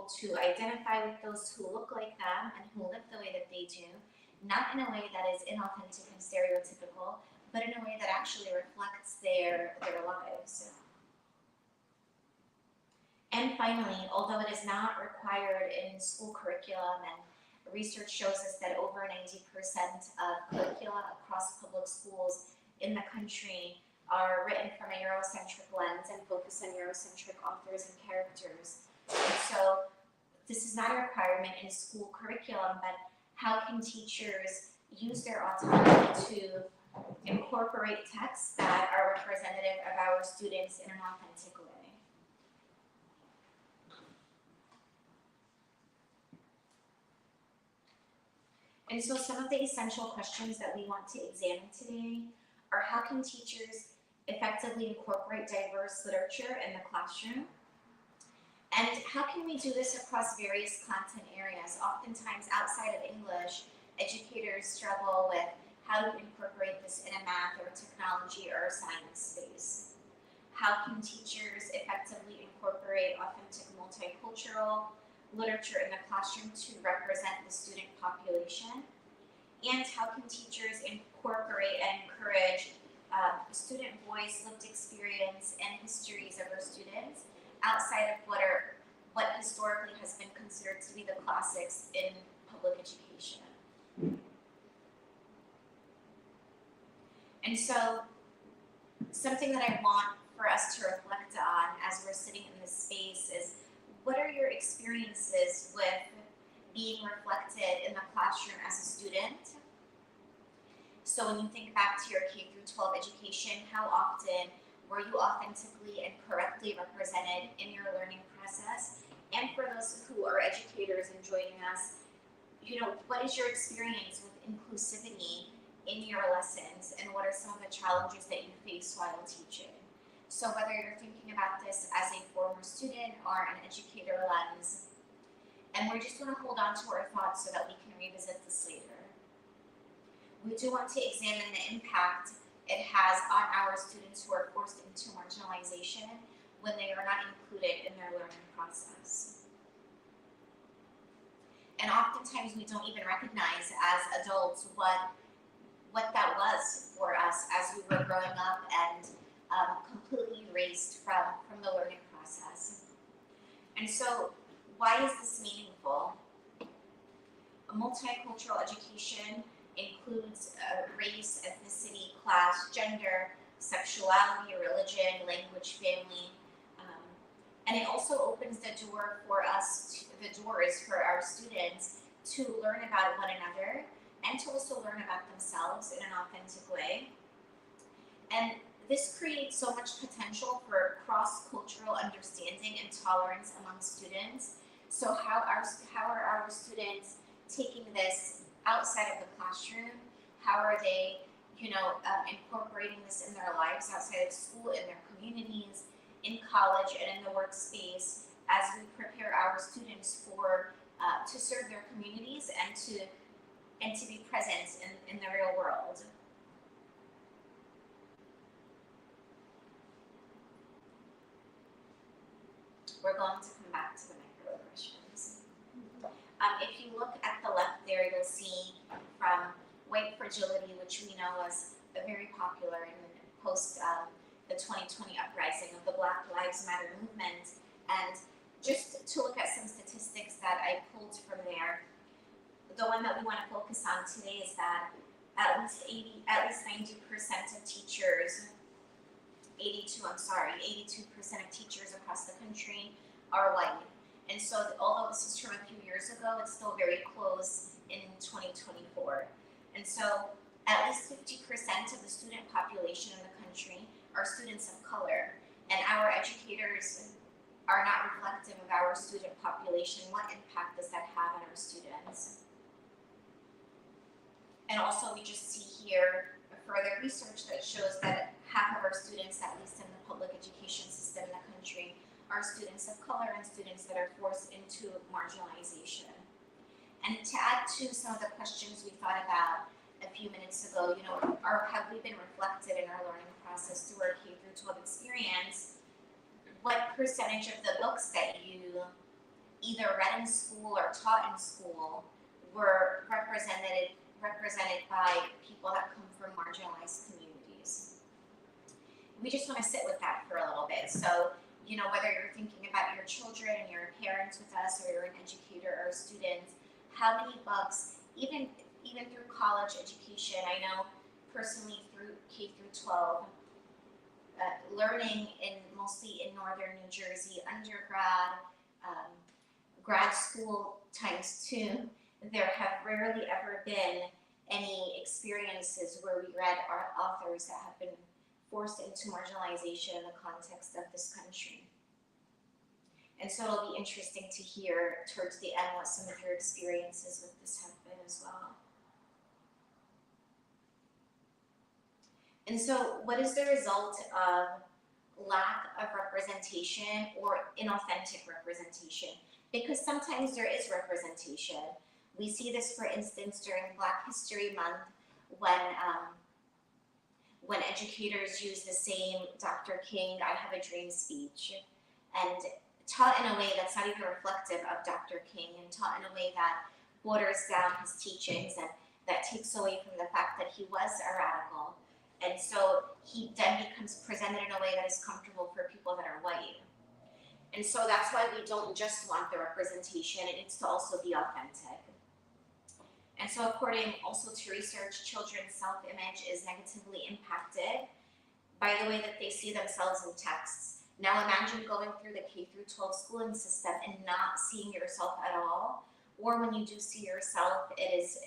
able to identify with those who look like them and who live the way that they do, not in a way that is inauthentic and stereotypical, but in a way that actually reflects their lives. And finally, although it is not required in school curriculum, and research shows us that over 90% of curricula across public schools in the country are written from a Eurocentric lens and focus on Eurocentric authors and characters. And so this is not a requirement in school curriculum, but how can teachers use their autonomy to incorporate texts that are representative of our students in an authentic way? And so some of the essential questions that we want to examine today are: how can teachers effectively incorporate diverse literature in the classroom? And how can we do this across various content areas? Oftentimes outside of English, educators struggle with how to incorporate this in a math or technology or science space. How can teachers effectively incorporate authentic multicultural literature in the classroom to represent the student population? And how can teachers incorporate and encourage student voice, lived experience, and histories of our students outside of what historically has been considered to be the classics in public education? And so something that I want for us to reflect on as we're sitting in this space is: what are your experiences with being reflected in the classroom as a student? So when you think back to your K through 12 education, how often were you authentically and correctly represented in your learning process? And for those who are educators and joining us, what is your experience with inclusivity in your lessons, and what are some of the challenges that you face while teaching? So whether you're thinking about this as a former student or an educator lens, and we're just going to hold on to our thoughts so that we can revisit this later. We do want to examine the impact it has on our students who are forced into marginalization when they are not included in their learning process. And oftentimes we don't even recognize as adults what that was for us as we were growing up and completely erased from the learning process. And so why is this meaningful? A multicultural education includes race, ethnicity, class, gender, sexuality, religion, language, family, and it also opens the door for us, the doors for our students to learn about one another and to also learn about themselves in an authentic way. And this creates so much potential for cross-cultural understanding and tolerance among students. So how are our students taking this outside of the classroom? How are they, incorporating this in their lives outside of school, in their communities, in college, and in the workspace, as we prepare our students for to serve their communities and to be present in the real world? We're going to come back to the microaggressions. If you look at the left there, you'll see from white fragility, which we know was very popular in post the 2020 uprising of the Black Lives Matter movement. And just to look at some statistics that I pulled from there, the one that we want to focus on today is that at least 92% of teachers, 82% of teachers across the country are white. And so although this is from a few years ago, it's still very close in 2024. And so at least 50% of the student population in the country are students of color. And our educators are not reflective of our student population. What impact does that have on our students? And also we just see here further research that shows that half of our students, at least in the public education system in the country, are students of color and students that are forced into marginalization. And to add to some of the questions we thought about a few minutes ago, have we been reflected in our learning process through our K through 12 experience? What percentage of the books that you either read in school or taught in school were represented by people that come from marginalized communities. We just want to sit with that for a little bit. So, you know, whether you're thinking about your children and your parents with us, or you're an educator or a student, how many books, even through college education, I know personally through K through 12, learning mostly in northern New Jersey, undergrad, grad school times 2, there have rarely ever been any experiences where we read our authors that have been forced into marginalization in the context of this country. And so it'll be interesting to hear towards the end what some of your experiences with this have been as well. And so what is the result of lack of representation or inauthentic representation? Because sometimes there is representation. We see this, for instance, during Black History Month when educators use the same Dr. King, I Have a Dream speech, and taught in a way that's not even reflective of Dr. King, and taught in a way that waters down his teachings and that takes away from the fact that he was a radical. And so he then becomes presented in a way that is comfortable for people that are white. And so that's why we don't just want the representation, it needs to also be authentic. And so according also to research, children's self-image is negatively impacted by the way that they see themselves in texts. Now imagine going through the K through 12 schooling system and not seeing yourself at all, or when you do see yourself, it is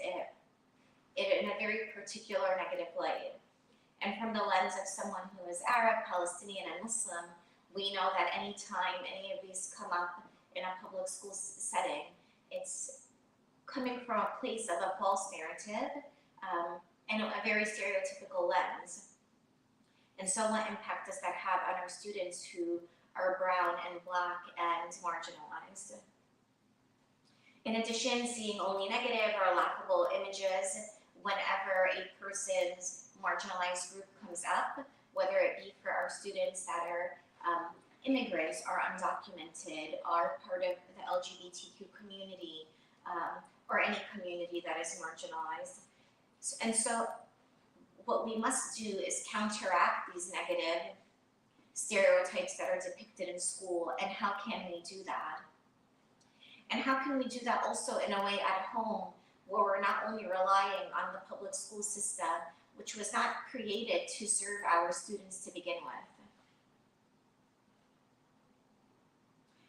in a very particular negative light. And from the lens of someone who is Arab, Palestinian, and Muslim, we know that anytime any of these come up in a public school setting, it's coming from a place of a false narrative and a very stereotypical lens. And so what impact does that have on our students who are brown and Black and marginalized? In addition, seeing only negative or laughable images whenever a person's marginalized group comes up, whether it be for our students that are immigrants, are undocumented, are part of the LGBTQ community, or any community that is marginalized. And so what we must do is counteract these negative stereotypes that are depicted in school, and how can we do that? And how can we do that also in a way at home where we're not only relying on the public school system, which was not created to serve our students to begin with.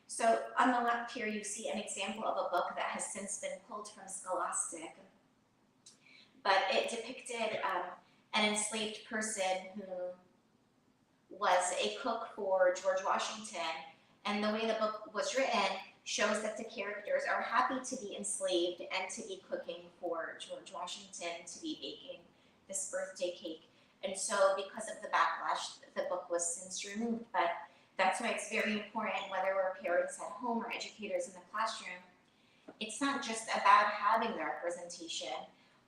So on the left here, you see an example of a book that has since been pulled from Scholastic, but it depicted an enslaved person who was a cook for George Washington, and the way the book was written shows that the characters are happy to be enslaved and to be cooking for George Washington, to be baking this birthday cake. And so because of the backlash, the book was since removed, but that's why it's very important, whether we're parents at home or educators in the classroom, it's not just about having the representation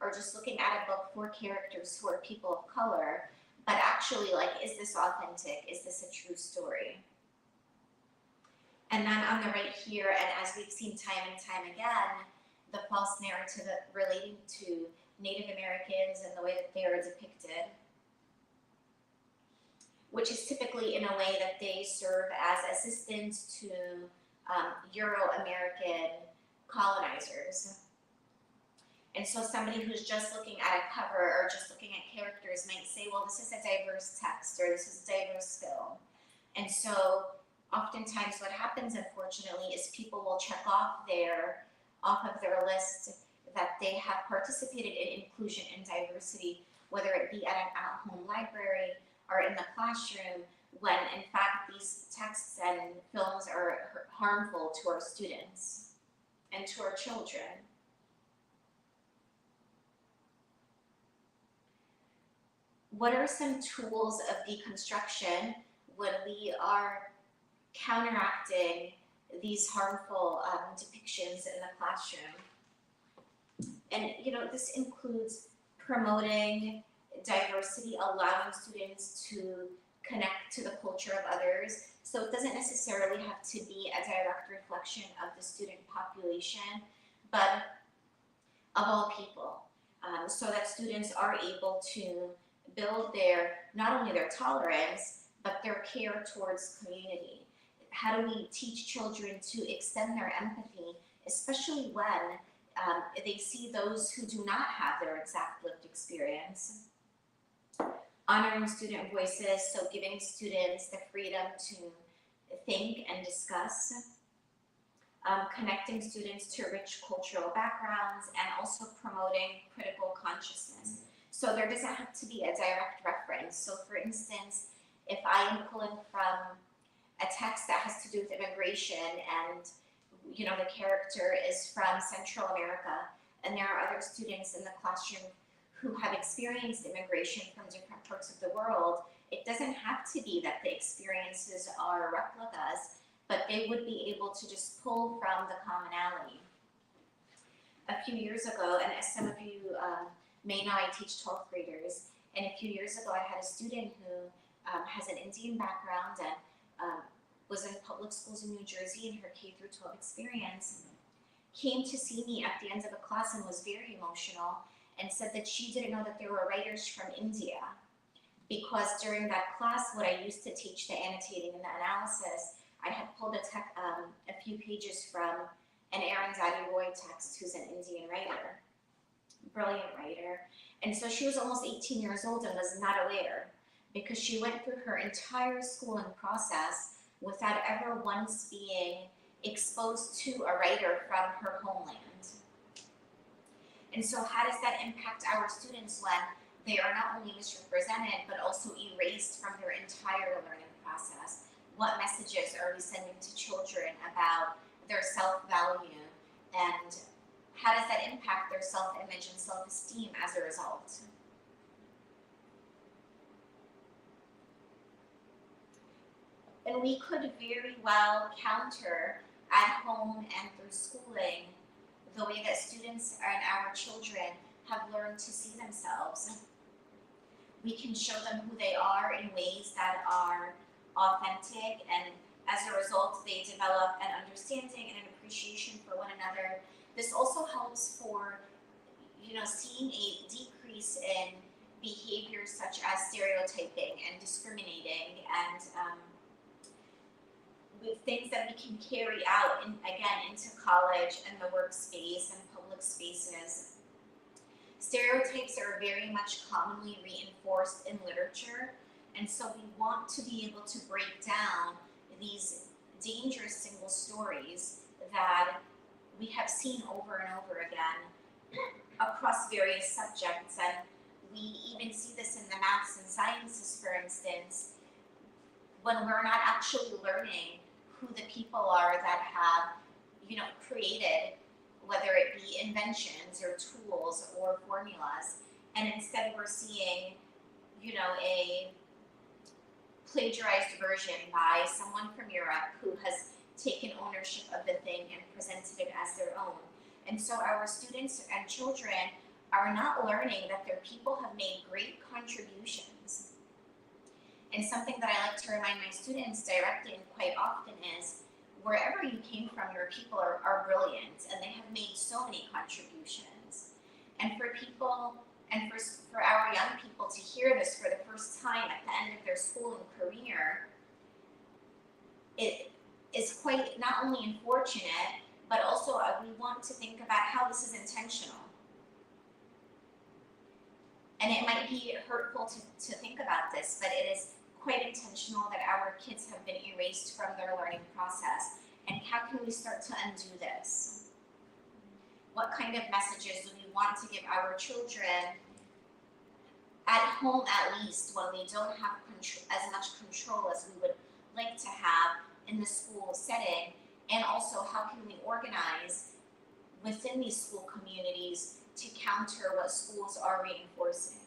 or just looking at a book for characters who are people of color, but actually, like, is this authentic? Is this a true story? And then on the right here, and as we've seen time and time again, the false narrative relating to Native Americans and the way that they are depicted, which is typically in a way that they serve as assistants to Euro-American colonizers. And so somebody who's just looking at a cover or just looking at characters might say, well, this is a diverse text, or this is a diverse film. And so oftentimes what happens, unfortunately, is people will check off of their list that they have participated in inclusion and diversity, whether it be at an at-home library or in the classroom, when in fact these texts and films are harmful to our students and to our children. What are some tools of deconstruction when we are counteracting these harmful depictions in the classroom? And this includes promoting diversity, allowing students to connect to the culture of others. So it doesn't necessarily have to be a direct reflection of the student population, but of all people, so that students are able to build not only their tolerance, but their care towards community. How do we teach children to extend their empathy, especially when they see those who do not have their exact lived experience? Honoring student voices, so giving students the freedom to think and discuss. Connecting students to rich cultural backgrounds, and also promoting critical consciousness. So there doesn't have to be a direct reference. So for instance, if I am pulling from a text that has to do with immigration, and the character is from Central America, and there are other students in the classroom who have experienced immigration from different parts of the world, it doesn't have to be that the experiences are replicas, but they would be able to just pull from the commonality. A few years ago, and as some of you may know, I teach 12th graders, and a few years ago I had a student who has an Indian background and was in public schools in New Jersey in her K through 12 experience, came to see me at the end of a class and was very emotional, and said that she didn't know that there were writers from India, because during that class, what I used to teach, the annotating and the analysis, I had pulled a few pages from an Arundhati Roy text, who's an Indian writer, brilliant writer. And so she was almost 18 years old and was not aware, because she went through her entire schooling process without ever once being exposed to a writer from her homeland. And so how does that impact our students when they are not only misrepresented, but also erased from their entire learning process? What messages are we sending to children about their self-value, and how does that impact their self-image and self-esteem as a result? And we could very well counter at home and through schooling the way that students and our children have learned to see themselves. We can show them who they are in ways that are authentic, and as a result they develop an understanding and an appreciation for one another. This also helps for seeing a decrease in behaviors such as stereotyping and discriminating, and with things that we can carry out into college and the workspace and public spaces. Stereotypes are very much commonly reinforced in literature, and so we want to be able to break down these dangerous single stories that we have seen over and over again across various subjects. And we even see this in the maths and sciences, for instance, when we're not actually learning who the people are that have created, whether it be inventions or tools or formulas, and instead we're seeing a plagiarized version by someone from Europe who has taken ownership of the thing and presented it as their own. And so our students and children are not learning that their people have made great contributions. And something that I like to remind my students directly and quite often is, wherever you came from, your people are brilliant, and they have made so many contributions. And for people, and for our young people to hear this for the first time at the end of their school and career, it is quite not only unfortunate, but also we want to think about how this is intentional. And it might be hurtful to think about this, but it is quite intentional that our kids have been erased from their learning process. And how can we start to undo this? What kind of messages do we want to give our children at home, at least, when we don't have as much control as we would like to have in the school setting? And also, how can we organize within these school communities to counter what schools are reinforcing?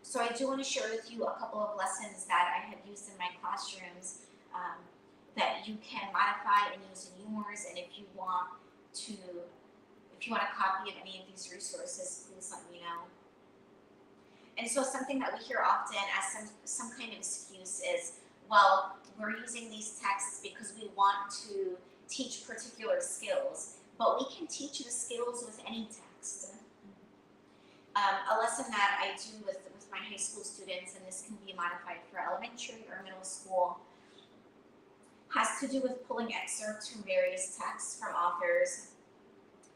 So I do want to share with you a couple of lessons that I have used in my classrooms that you can modify and use in yours. And if you want a copy of any of these resources, please let me know. And so something that we hear often as some kind of excuse is, well, we're using these texts because we want to teach particular skills, but we can teach the skills with any text. A lesson that I do with my high school students, and this can be modified for elementary or middle school, has to do with pulling excerpts from various texts from authors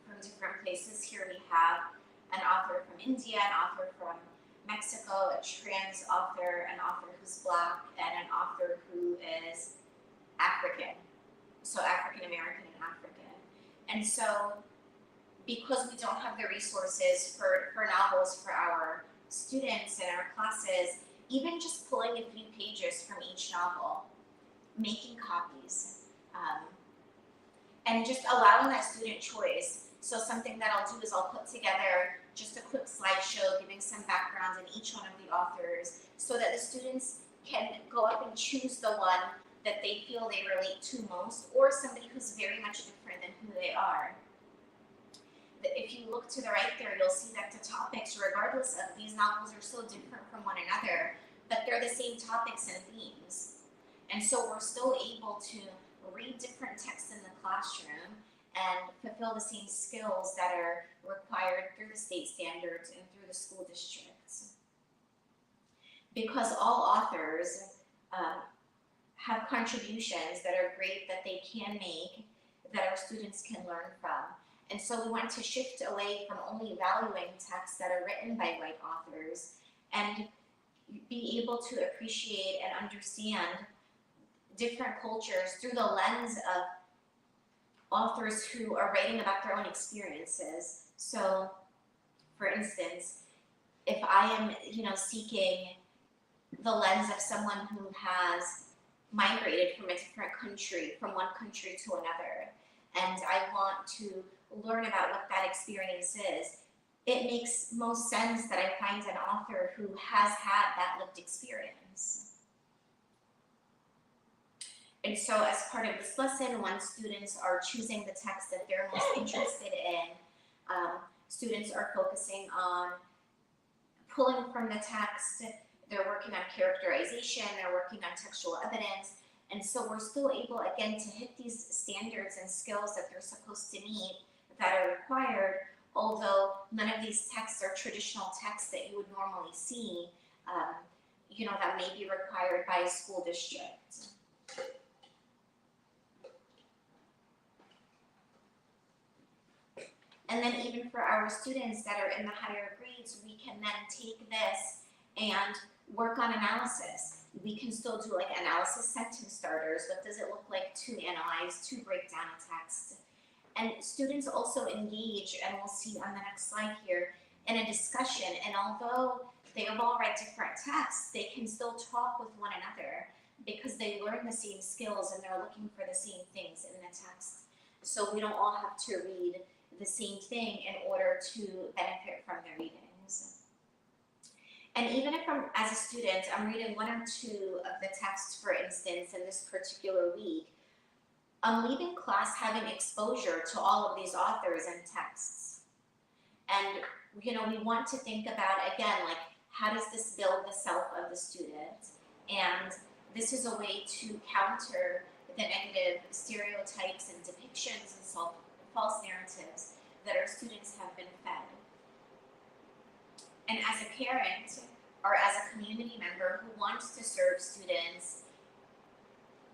from different places. Here we have an author from India, an author from Mexico, a trans author, an author who's Black, and an author who is African. So African American and African. And so because we don't have the resources for novels for our students and our classes, even just pulling a few pages from each novel, making copies, and just allowing that student choice. So something that I'll do is I'll put together just a quick slideshow giving some background in each one of the authors so that the students can go up and choose the one that they feel they relate to most, or somebody who's very much different than who they are. If you look to the right there, you'll see that the topics, regardless of these novels, are so different from one another, but they're the same topics and themes. And so we're still able to read different texts in the classroom and fulfill the same skills that are required through the state standards and through the school districts. Because all authors have contributions that are great that they can make, that our students can learn from. And so we want to shift away from only valuing texts that are written by white authors and be able to appreciate and understand different cultures through the lens of authors who are writing about their own experiences. So, for instance, if I am, seeking the lens of someone who has migrated from a different country, from one country to another, and I want to learn about what that experience is, it makes most sense that I find an author who has had that lived experience. And so as part of this lesson, when students are choosing the text that they're most interested in, students are focusing on pulling from the text, they're working on characterization, they're working on textual evidence, and so we're still able, again, to hit these standards and skills that they're supposed to meet that are required, although none of these texts are traditional texts that you would normally see, that may be required by a school district. And then even for our students that are in the higher grades, we can then take this and work on analysis. We can still do like analysis sentence starters. What does it look like to analyze, to break down a text? And students also engage, and we'll see on the next slide here, in a discussion. And although they have all read different texts, they can still talk with one another because they learn the same skills and they're looking for the same things in the text. So we don't all have to read the same thing in order to benefit from their readings. And even if I'm, as a student, I'm reading one or two of the texts, for instance, in this particular week, I'm leaving class having exposure to all of these authors and texts. And, we want to think about, again, like, how does this build the self of the student? And this is a way to counter the negative stereotypes and depictions and false narratives that our students have been fed. And as a parent or as a community member who wants to serve students,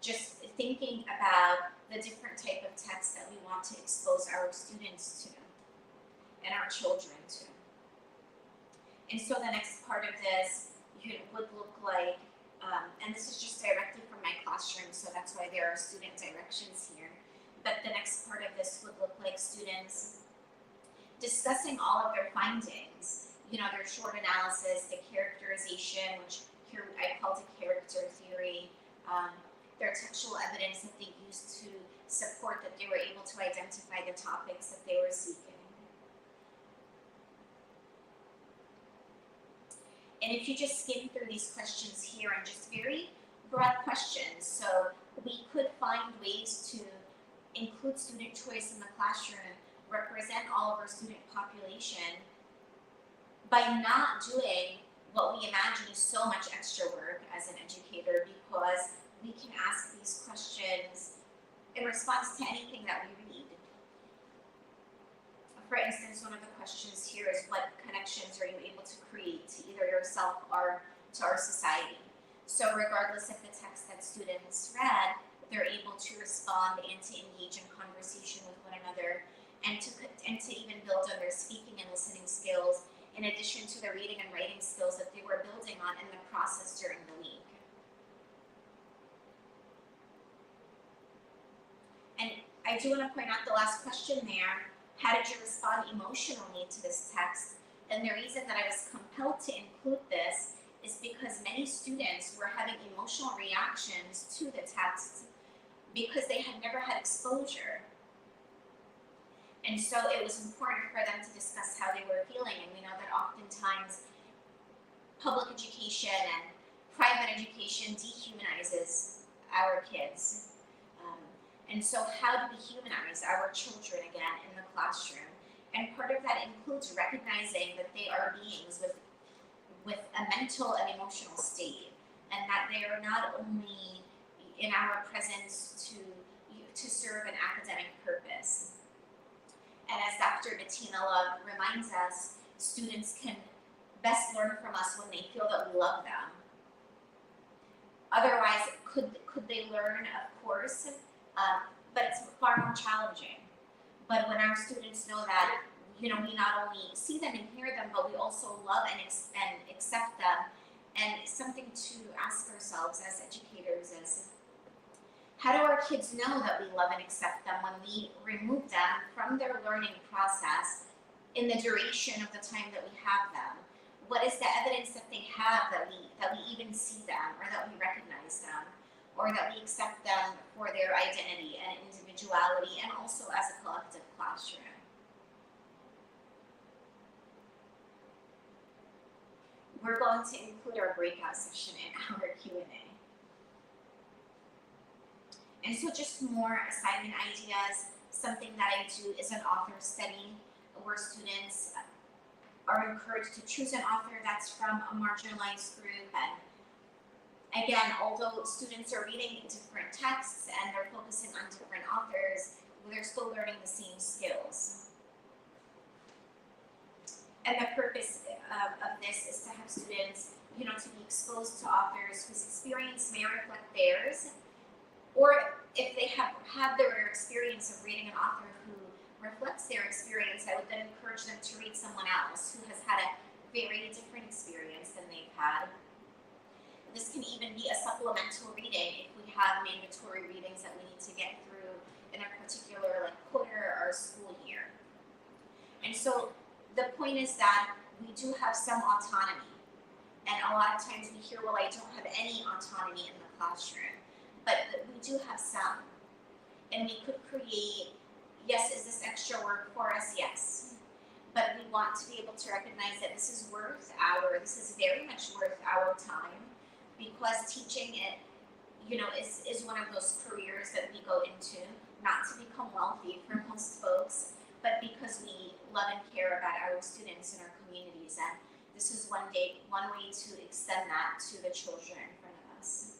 just thinking about the different type of texts that we want to expose our students to and our children to. And so the next part of this would look like, and this is just directly from my classroom, so that's why there are student directions here. But the next part of this would look like students discussing all of their findings, their short analysis, the characterization, which here I called a character theory, their textual evidence that they used to support that they were able to identify the topics that they were seeking. And if you just skim through these questions here and just very broad questions, so we could find ways to include student choice in the classroom, represent all of our student population by not doing what we imagine is so much extra work as an educator, because we can ask these questions in response to anything that we read. For instance, one of the questions here is, what connections are you able to create to either yourself or to our society? So regardless of the text that students read, they're able to respond and to engage in conversation with one another, and to even build on their speaking and listening skills, in addition to the reading and writing skills that they were building on in the process during the week. And I do want to point out the last question there. How did you respond emotionally to this text? And the reason that I was compelled to include this is because many students were having emotional reactions to the text because they had never had exposure. And so it was important for them to discuss how they were feeling. And we know that oftentimes public education and private education dehumanizes our kids. And so how do we humanize our children again in the classroom? And part of that includes recognizing that they are beings with a mental and emotional state, and that they are not only in our presence to serve an academic purpose. And as Dr. Bettina Love reminds us, students can best learn from us when they feel that we love them. Otherwise, could they learn? Of course, but it's far more challenging. But when our students know that, we not only see them and hear them, but we also love and accept them. And something to ask ourselves as educators is, how do our kids know that we love and accept them when we remove them from their learning process in the duration of the time that we have them? What is the evidence that they have that we even see them, or that we recognize them, or that we accept them for their identity and individuality, and also as a collective classroom? We're going to include our breakout session in our Q&A. And so just more assignment ideas. Something that I do is an author study, where students are encouraged to choose an author that's from a marginalized group. And again, although students are reading different texts and they're focusing on different authors, they're still learning the same skills. And the purpose of this is to have students, to be exposed to authors whose experience may reflect theirs, or if they have had their experience of reading an author who reflects their experience, I would then encourage them to read someone else who has had a very different experience than they've had. This can even be a supplemental reading if we have mandatory readings that we need to get through in a particular quarter or school year. And so the point is that we do have some autonomy. And a lot of times we hear, well, I don't have any autonomy in the classroom. But we do have some. And we could create, yes, is this extra work for us? Yes. But we want to be able to recognize that this is very much worth our time, because teaching it, is one of those careers that we go into, not to become wealthy for most folks, but because we love and care about our students and our communities. And this is one way to extend that to the children in front of us.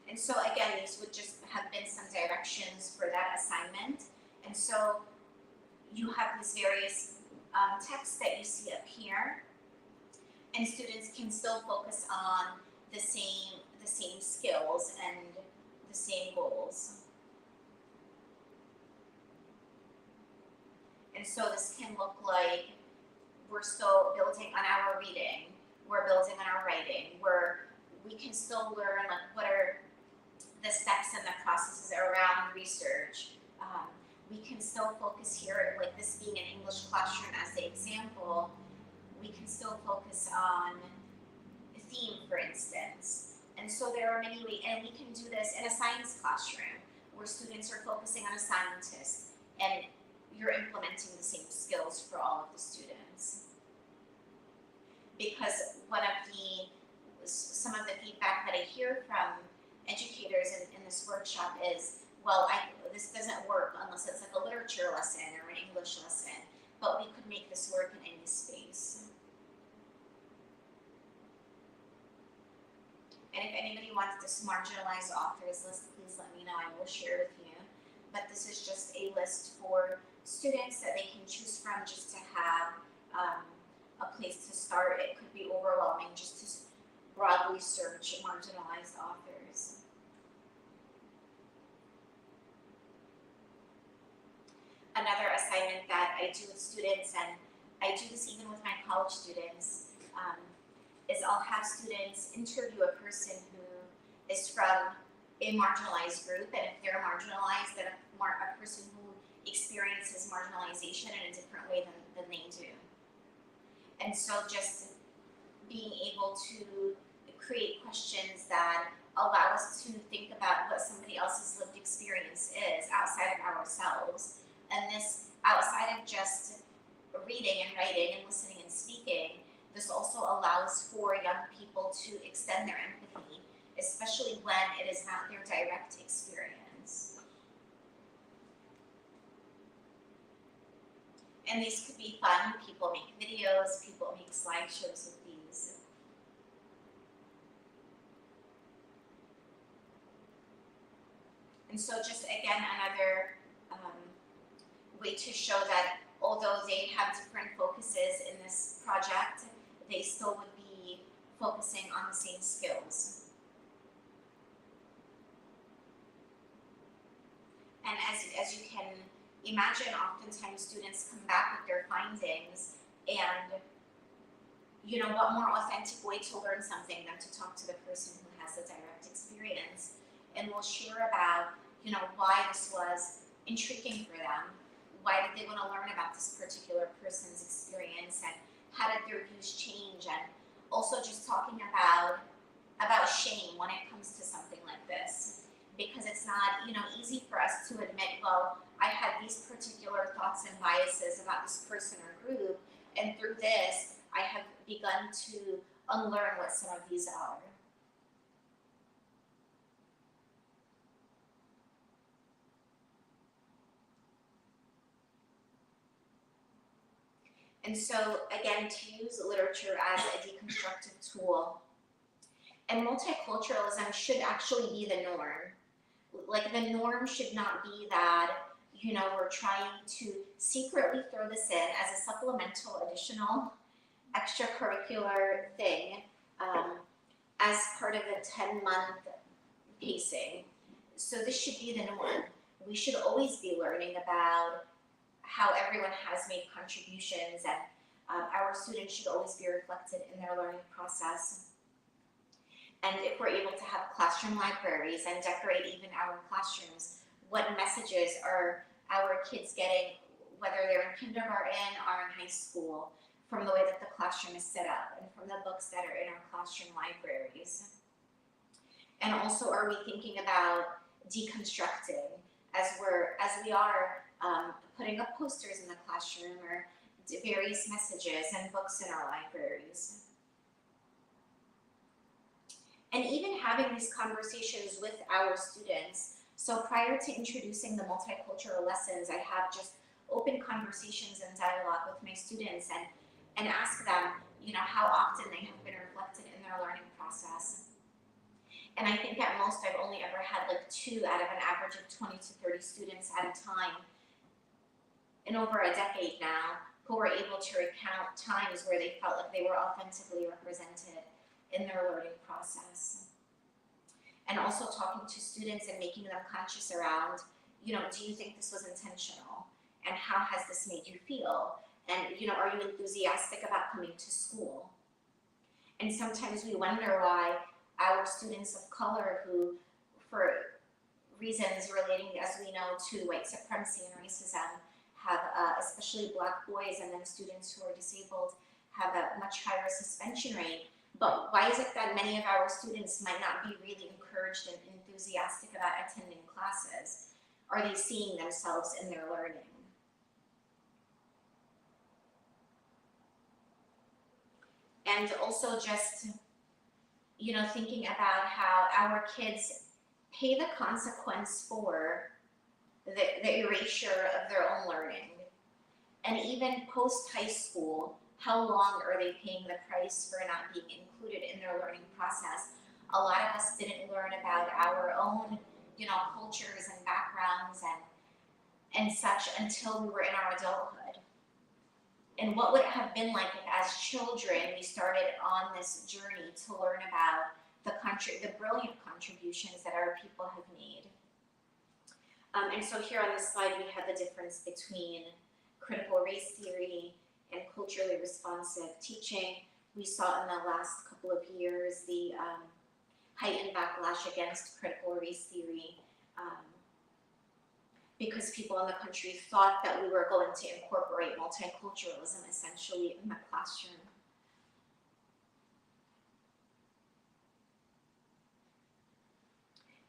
And so again, these would just have been some directions for that assignment. And so you have these various texts that you see up here, and students can still focus on the same skills and the same goals. And so this can look like we're still building on our reading, we're building on our writing, we can still learn what are the steps and the processes around research. We can still focus here, like this being an English classroom as the example, we can still focus on a theme, for instance. And so there are many ways, and we can do this in a science classroom where students are focusing on a scientist, and you're implementing the same skills for all of the students. Because some of the feedback that I hear from educators in this workshop is, well, this doesn't work unless it's like a literature lesson or an English lesson. but we could make this work in any space. And if anybody wants this marginalized authors list, please let me know, I will share with you. But this is just a list for students that they can choose from just to have a place to start. It could be overwhelming just to broadly search marginalized authors. Another assignment that I do with students, and I do this even with my college students, is I'll have students interview a person who is from a marginalized group, and if they're marginalized, then a person who experiences marginalization in a different way than they do. And so just being able to create questions that allow us to think about what somebody else's lived experience is outside of ourselves. And this, outside of just reading and writing and listening and speaking, this also allows for young people to extend their empathy, especially when it is not their direct experience. And these could be fun. People make videos, people make slideshows with these. And so just again, another way to show that although they have different focuses in this project, they still would be focusing on the same skills. And as you can imagine, oftentimes students come back with their findings, and what more authentic way to learn something than to talk to the person who has the direct experience, and we'll share about why this was intriguing for them, why did they want to learn about this particular person's experience, and how did their views change, and also just talking about shame when it comes to something like this, because it's not easy for us to admit, well, I had these particular thoughts and biases about this person or group, and through this I have begun to unlearn what some of these are. And so again, to use literature as a deconstructive tool, and multiculturalism should actually be the norm. Like, the norm should not be that we're trying to secretly throw this in as a supplemental, additional, extracurricular thing as part of the 10-month pacing. So this should be the norm. We should always be learning about how everyone has made contributions, and our students should always be reflected in their learning process. And if we're able to have classroom libraries and decorate even our classrooms, what messages are our kids getting, whether they're in kindergarten or in high school, from the way that the classroom is set up and from the books that are in our classroom libraries? And also, are we thinking about deconstructing as we are putting up posters in the classroom or various messages and books in our libraries? And even having these conversations with our students. So prior to introducing the multicultural lessons, I have just open conversations and dialogue with my students and ask them, how often they have been reflected in their learning process. And I think at most I've only ever had like 2 out of an average of 20 to 30 students at a time in over a decade now, who were able to recount times where they felt like they were authentically represented in their learning process. And also talking to students and making them conscious around, do you think this was intentional? And how has this made you feel? And, are you enthusiastic about coming to school? And sometimes we wonder why our students of color who, for reasons relating, as we know, to white supremacy and racism, have, especially Black boys and then students who are disabled, have a much higher suspension rate. But why is it that many of our students might not be really encouraged and enthusiastic about attending classes? Are they seeing themselves in their learning? And also just, thinking about how our kids pay the consequence for the erasure of their own learning. And even post-high school, how long are they paying the price for not being included in their learning process? A lot of us didn't learn about our own, cultures and backgrounds and such until we were in our adulthood. And what would it have been like if as children we started on this journey to learn about the brilliant contributions that our people have made? And so here on this slide we have the difference between critical race theory and culturally responsive teaching. We saw in the last couple of years the heightened backlash against critical race theory because people in the country thought that we were going to incorporate multiculturalism essentially in the classroom.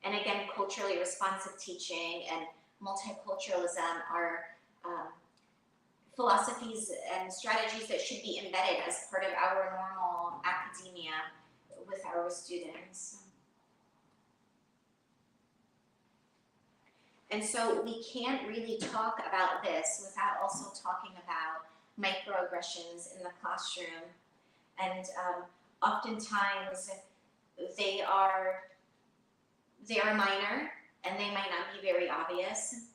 And again, culturally responsive teaching and multiculturalism are philosophies and strategies that should be embedded as part of our normal academia with our students. And so we can't really talk about this without also talking about microaggressions in the classroom. And oftentimes they are minor and they might not be very obvious.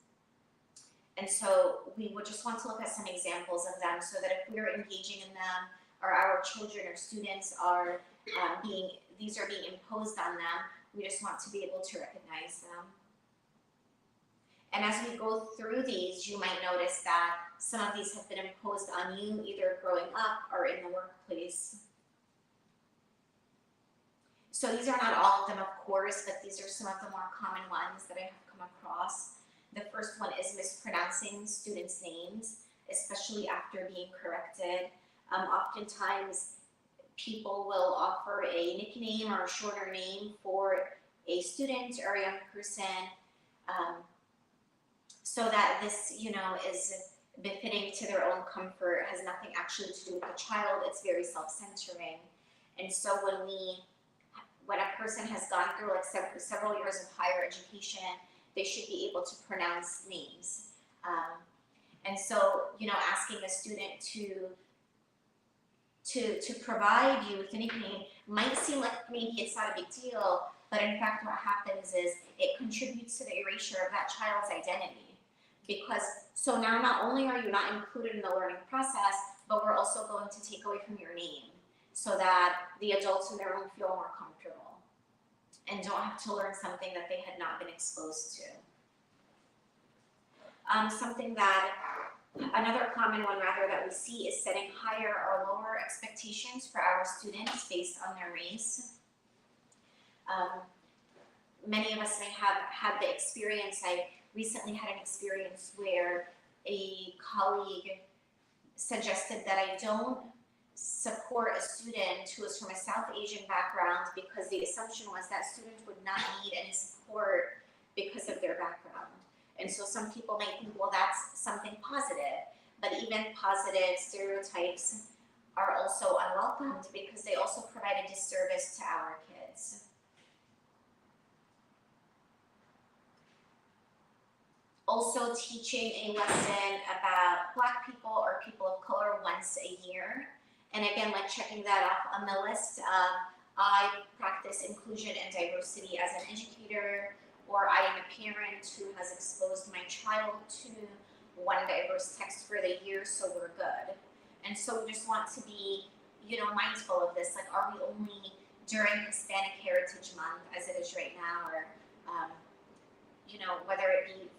And so we would just want to look at some examples of them so that if we're engaging in them or our children or students are being imposed on them, we just want to be able to recognize them. And as we go through these, you might notice that some of these have been imposed on you either growing up or in the workplace. So these are not all of them, of course, but these are some of the more common ones that I have come across. The first one is mispronouncing students' names, especially after being corrected. Oftentimes, people will offer a nickname or a shorter name for a student or a young person, so that this, is befitting to their own comfort, has nothing actually to do with the child. It's very self-centering. And so when a person has gone through like several years of higher education, they should be able to pronounce names. And so, asking a student to provide you with a nickname might seem like maybe it's not a big deal, but in fact what happens is it contributes to the erasure of that child's identity. Because so now not only are you not included in the learning process, but we're also going to take away from your name so that the adults in the room feel more comfortable and don't have to learn something that they had not been exposed to. Another common one that we see is setting higher or lower expectations for our students based on their race. Many of us may have had the experience. I recently had an experience where a colleague suggested that I don't support a student who is from a South Asian background because the assumption was that student would not need any support because of their background. And so some people might think, well, that's something positive, but even positive stereotypes are also unwelcomed because they also provide a disservice to our kids. Also teaching a lesson about Black people or people of color once a year. And again, like checking that off on the list. I practice inclusion and diversity as an educator, or I am a parent who has exposed my child to one diverse text for the year, so we're good. And so we just want to be, mindful of this. Like, are we only during Hispanic Heritage Month, as it is right now, or, whether it be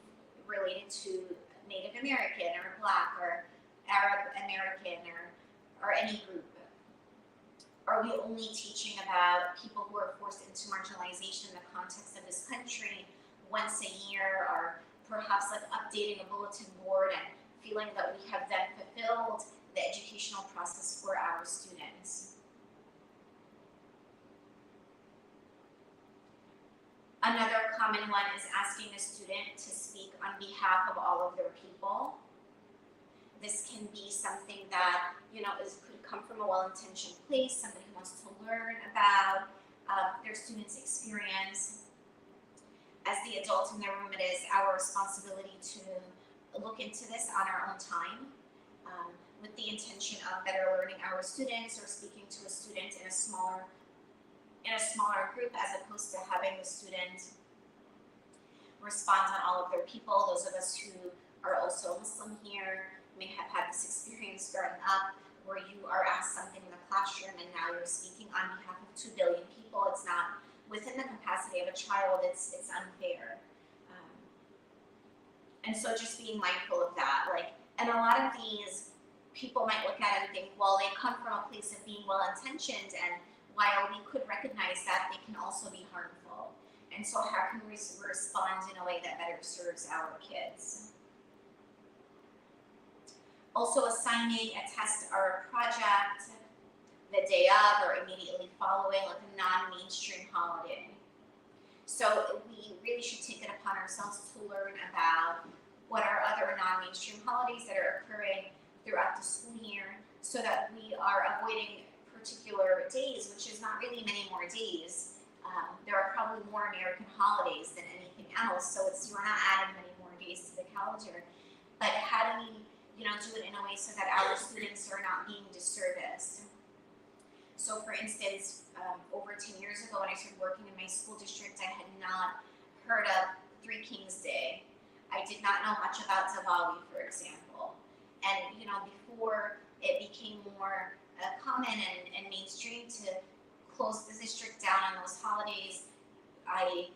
related to Native American or Black or Arab American or any group? Are we only teaching about people who are forced into marginalization in the context of this country once a year, or perhaps like updating a bulletin board and feeling that we have then fulfilled the educational process for our students? Another common one is asking a student to speak on behalf of all of their people. This can be something that, could come from a well-intentioned place, somebody who wants to learn about their students' experience. As the adults in the room, it is our responsibility to look into this on our own time with the intention of better learning our students or speaking to a student in a smaller group, as opposed to having the student respond on all of their people. Those of us who are also Muslim here may have had this experience growing up where you are asked something in the classroom and now you're speaking on behalf of 2 billion people. It's not within the capacity of a child, it's unfair. And so just being mindful of that, and a lot of these people might look at it and think, well, they come from a place of being well-intentioned, and while we could recognize that, they can also be harmful. And so how can we respond in a way that better serves our kids? Also assigning a test or a project the day of or immediately following a non-mainstream holiday. So we really should take it upon ourselves to learn about what are other non-mainstream holidays that are occurring throughout the school year, so that we are avoiding particular days, which is not really many more days. There are probably more American holidays than anything else, so we're not adding many more days to the calendar. But how do we, do it in a way so that our students are not being disserviced? So for instance, over 10 years ago when I started working in my school district, I had not heard of Three Kings Day. I did not know much about Diwali, for example. And before it became more common and mainstream to close the district down on those holidays, I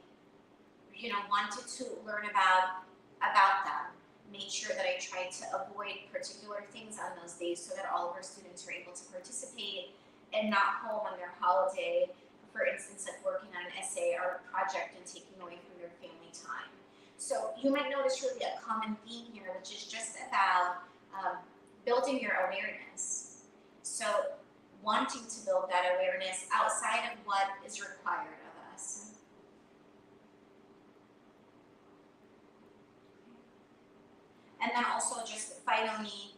wanted to learn about them. Made sure that I tried to avoid particular things on those days so that all of our students were able to participate and not home on their holiday, for instance, like working on an essay or a project and taking away from their family time. So you might notice really a common theme here, which is just about building your awareness. So wanting to build that awareness outside of what is required of us. And then also just finally,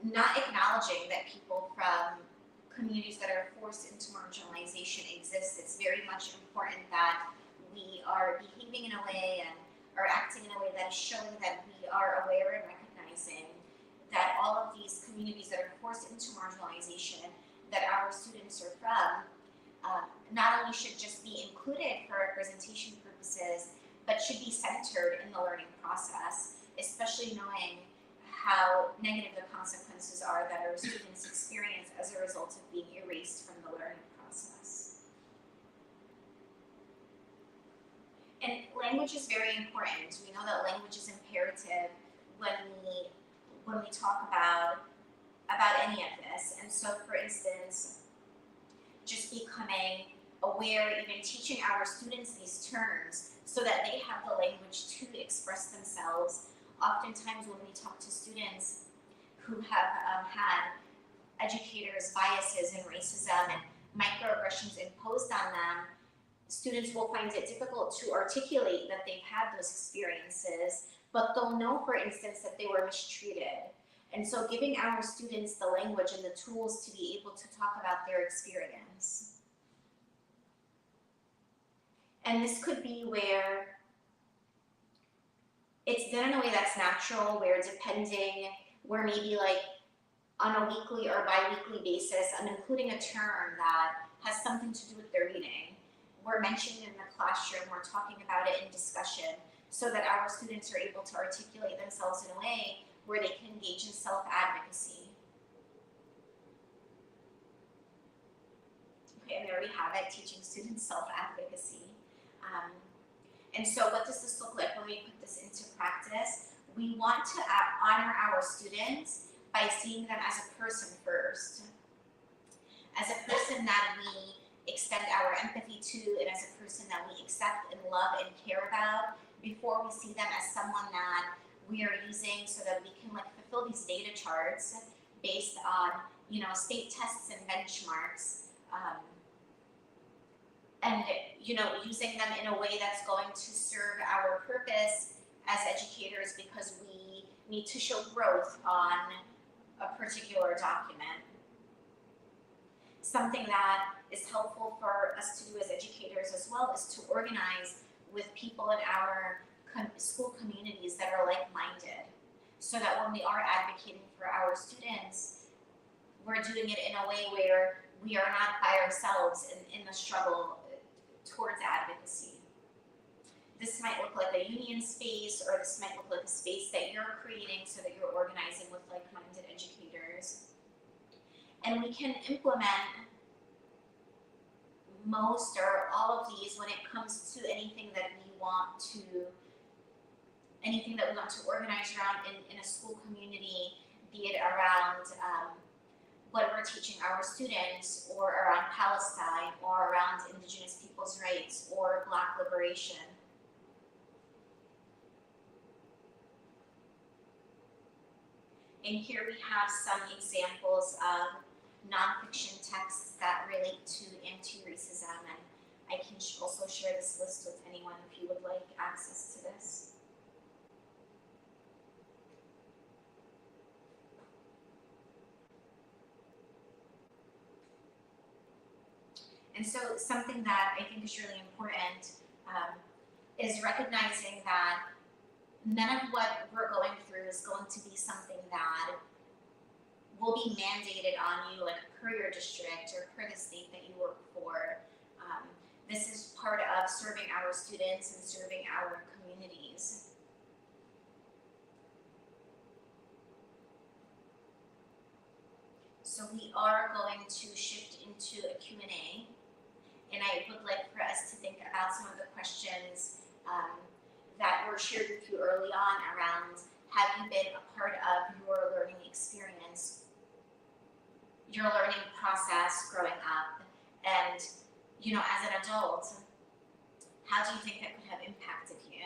not acknowledging that people from communities that are forced into marginalization exist. It's very much important that we are behaving in a way and are acting in a way that is showing that we are aware and recognizing that all of these communities that are forced into marginalization that our students are from not only should just be included for representation purposes, but should be centered in the learning process, especially knowing how negative the consequences are that our students experience as a result of being erased from the learning process. And language is very important. We know that language is imperative when we talk about any of this. And so, for instance, just becoming aware, even teaching our students these terms so that they have the language to express themselves. Oftentimes when we talk to students who have had educators' biases and racism and microaggressions imposed on them, students will find it difficult to articulate that they've had those experiences, but they'll know, for instance, that they were mistreated. And so giving our students the language and the tools to be able to talk about their experience. And this could be where it's done in a way that's natural, where maybe like on a weekly or bi-weekly basis, I'm including a term that has something to do with their reading. We're mentioning it in the classroom, we're talking about it in discussion, so that our students are able to articulate themselves in a way where they can engage in self-advocacy. Okay, and there we have it, teaching students self-advocacy. And so what does this look like when we put this into practice? We want to honor our students by seeing them as a person first. As a person that we extend our empathy to, and as a person that we accept and love and care about, before we see them as someone that we are using so that we can fulfill these data charts based on state tests and benchmarks. And using them in a way that's going to serve our purpose as educators because we need to show growth on a particular document. Something that is helpful for us to do as educators as well is to organize with people in our school communities that are like-minded. so that when we are advocating for our students, we're doing it in a way where we are not by ourselves in the struggle towards advocacy. This might look like a union space, or this might look like a space that you're creating so that you're organizing with like-minded educators. And we can implement most or all of these when it comes to anything that we want to organize around in a school community, be it around what we're teaching our students, or around Palestine, or around Indigenous people's rights, or Black liberation. And here we have some examples of nonfiction texts that relate to anti-racism, and I can also share this list with anyone if you would like access to this. And so something that I think is really important is recognizing that none of what we're going through is going to be something that will be mandated on you, like per your district or per the state that you work for. This is part of serving our students and serving our communities. So we are going to shift into a Q&A, and I would like for us to think about some of the questions that were shared with you early on around, have you been a part of your learning experience, your learning process growing up, and as an adult, how do you think that could have impacted you?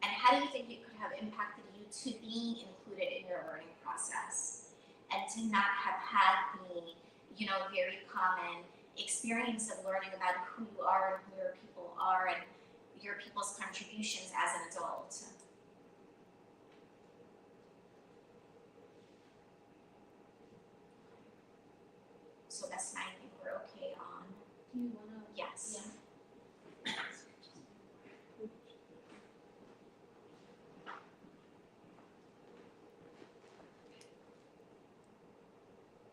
And how do you think it could have impacted you to be included in your learning process and to not have had the very common experience of learning about who you are and who your people are and your people's contributions as an adult? So that's 9, I think we're okay on. Do you want